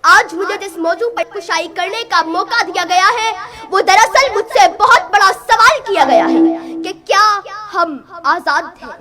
آج مجھے جس موضوع پر کشائی کرنے کا موقع دیا گیا ہے وہ دراصل مجھ سے بہت بڑا سوال کیا گیا ہے کہ کیا ہم آزاد ہیں؟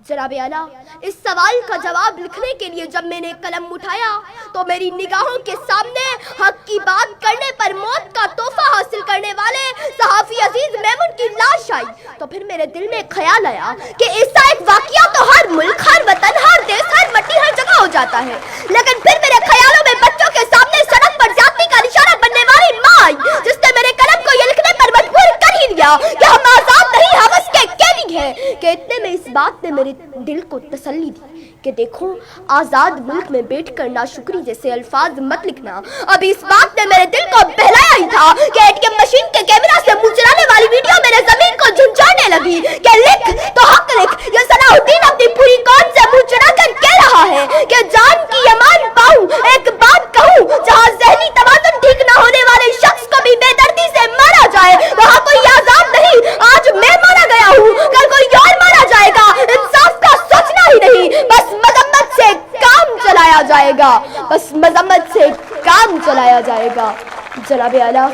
جناب اعلیٰ، اس سوال کا جواب لکھنے کے لیے جب میں نے قلم اٹھایا تو میری نگاہوں کے سامنے حق کی بات کرنے پر موت کا تحفہ حاصل کرنے والے صحافی عزیز میمون کی لاش آئی تو پھر میرے دل میں خیال آیا کہ ایسا ایک واقعہ تو ہر ملک، ہر وطن، ہر دیش، ہر مٹی، ہر جگہ ہو جاتا ہے، لیکن پھر میرے خیالوں میں بچوں کے سامنے سڑک پر زیادتی کا نشانہ بننے والی ماں آئی جس نے میرے قلم کو یہ لکھنے پر مجبور کر ہی دیا کہ ہم آزاد نہیں، ہم اس کے قیدی ہیں۔ کہ اتنے میں اس بات نے میرے دل کو تسلی دی کہ دیکھو، آزاد ملک میں بیٹھ کر ناشکری جیسے الفاظ مت لکھنا۔ اب اس بات نے میرے دل کو بہلایا ہی تھا کہ ATM مشین کے کیمرہ سے منہ چلانے والی ویڈیو میرے زمین کو جھنجھوڑنے لگی کہ لکھ تو حق لکھ۔ یہ صلاح الدین اپنی پوری قوم سے منہ چڑھا کر کہہ رہا ہے کہ جان کی امان پاؤں، ایک بات کہوں، جہاں ذہنی توازن ٹھیک نہ ہونے والے شخص کو بھی بے دردی سے مارا جائے وہاں کوئی آزاد نہیں۔ آج میں مارا گیا ہوں، کل کوئی اور مارا جائے گا، انصاف کا سوچنا ہی نہیں، بس مذمت سے کام چلایا جائے گا، بس مذمت سے کام چلایا جائے گا۔ جناب اعلیٰ،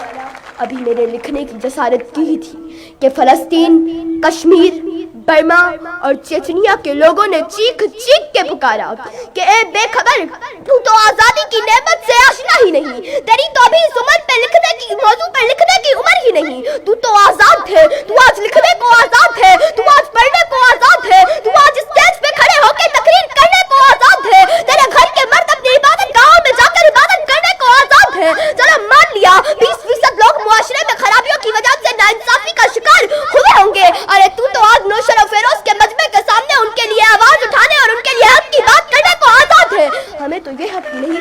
ابھی میرے لکھنے کی جسارت کی ہی تھی کہ فلسطین، کشمیر، برما اور چچنیا کے لوگوں نے چیخ چیخ کے پکارا کہ اے بے خبر، تو آزادی کی نعمت سے آشنا ہی نہیں، تیری تو ابھی اس عمر پہ لکھنے کی موضوع پر لکھنے کی عمر ہی نہیں، تو آزاد ہے، تو آج لکھنے کو آزاد ہے، تو آج پڑھنے کو آزاد ہے، تو آج اسٹیج پہ کھڑے ہو کے تقریر کرنے کو آزاد ہے، تیرے گھر کے مرد اپنی عبادت گاہوں میں جا کر عبادت کرنے کو آزاد ہے۔ چلو مان لیا 20% لوگ معاشرے میں خرابیوں کی وجہ سے ناانصافی کا شکار ہوئے ہوں گے، ارے تو آج نوشر و فیروز کے مجمع کے سامنے ان کے لیے آواز اٹھانے اور ان کے لیے حق کی بات کرنے کو آزاد ہے۔ ہمیں تو یہ حق نہیں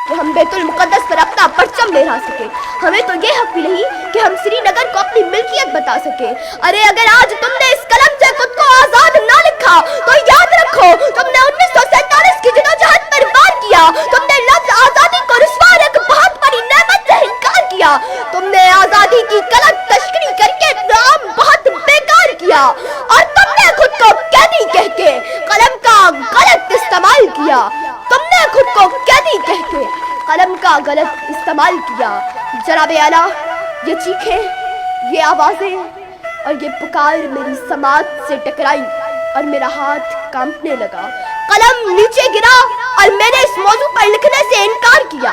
کہ ہم بیت المقدس پر اپنا پرچم لہرا سکے، ہمیں تو یہ حق بھی نہیں کہ ہم سری نگر کو اپنی ملکیت بتا سکے۔ ارے اگر آج تم نے اس قلم سے خود کو آزاد نہ لکھا تو یاد رکھو تم نے 1947 کی جدوجہد پر وار کیا، تم نے لفظ آزادی کو رسوا اور ایک بہت بڑی نعمت سے انکار کیا، تم نے آزادی کی غلط تشکیل کر کے نام بہت بیکار کیا، اور تم نے خود کو قیدی کہہ کے قلم کا غلط استعمال کیا، تم نے خود کو قیدی کہہ کے قلم کا غلط استعمال کیا۔ جناب اعلیٰ، یہ چیخیں، یہ آوازیں اور یہ پکار میری سماعت سے ٹکرائی اور میرا ہاتھ کانپنے لگا، قلم نیچے گرا اور میں نے اس موضوع پر لکھنے سے انکار کیا،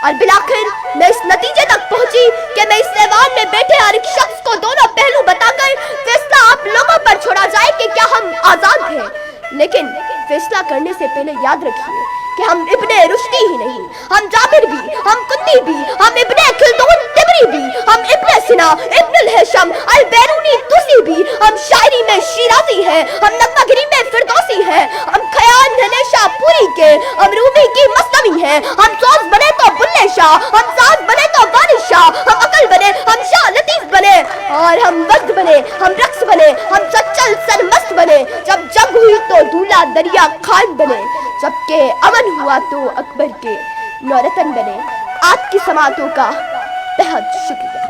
اور بالآخر میں اس نتیجے تک پہنچی کہ میں اس ایوان میں بیٹھے ہر ایک شخص کو دونوں پہلو بتا کر فیصلہ آپ لوگوں پر چھوڑا جائے کہ کیا ہم آزاد ہیں، لیکن فیصلہ کرنے سے پہلے یاد رکھیے کہ ہم ابن رشدی ہی نہیں، ہم جابر بھی، ہم قطبی بھی، ہم ابن خلدون طبری بھی، ہم ابن سینا، ابن الہیثم البیرونی طوسی بھی، ہم شاعری میں شیرازی ہیں، ہم نغمہ گری میں فردوسی ہیں، ہم خیال ہمیشہ پوری کے، ہم رومی کی مثنوی ہیں، ہم سوز بنے تو بلے شاہ، ہم ساز بنے تو وارث شاہ، ہم عقل بنے، ہم شاہ لطیف بنے، اور ہم وقت بنے، ہم رقص بنے، ہم سچل سرمست بنے، جب جنگ ہوئی تو دولہ دریا خان بنے، جبکہ امن ہوا تو اکبر کے نورتن بنے۔ آج کی سماعتوں کا بہت شکریہ۔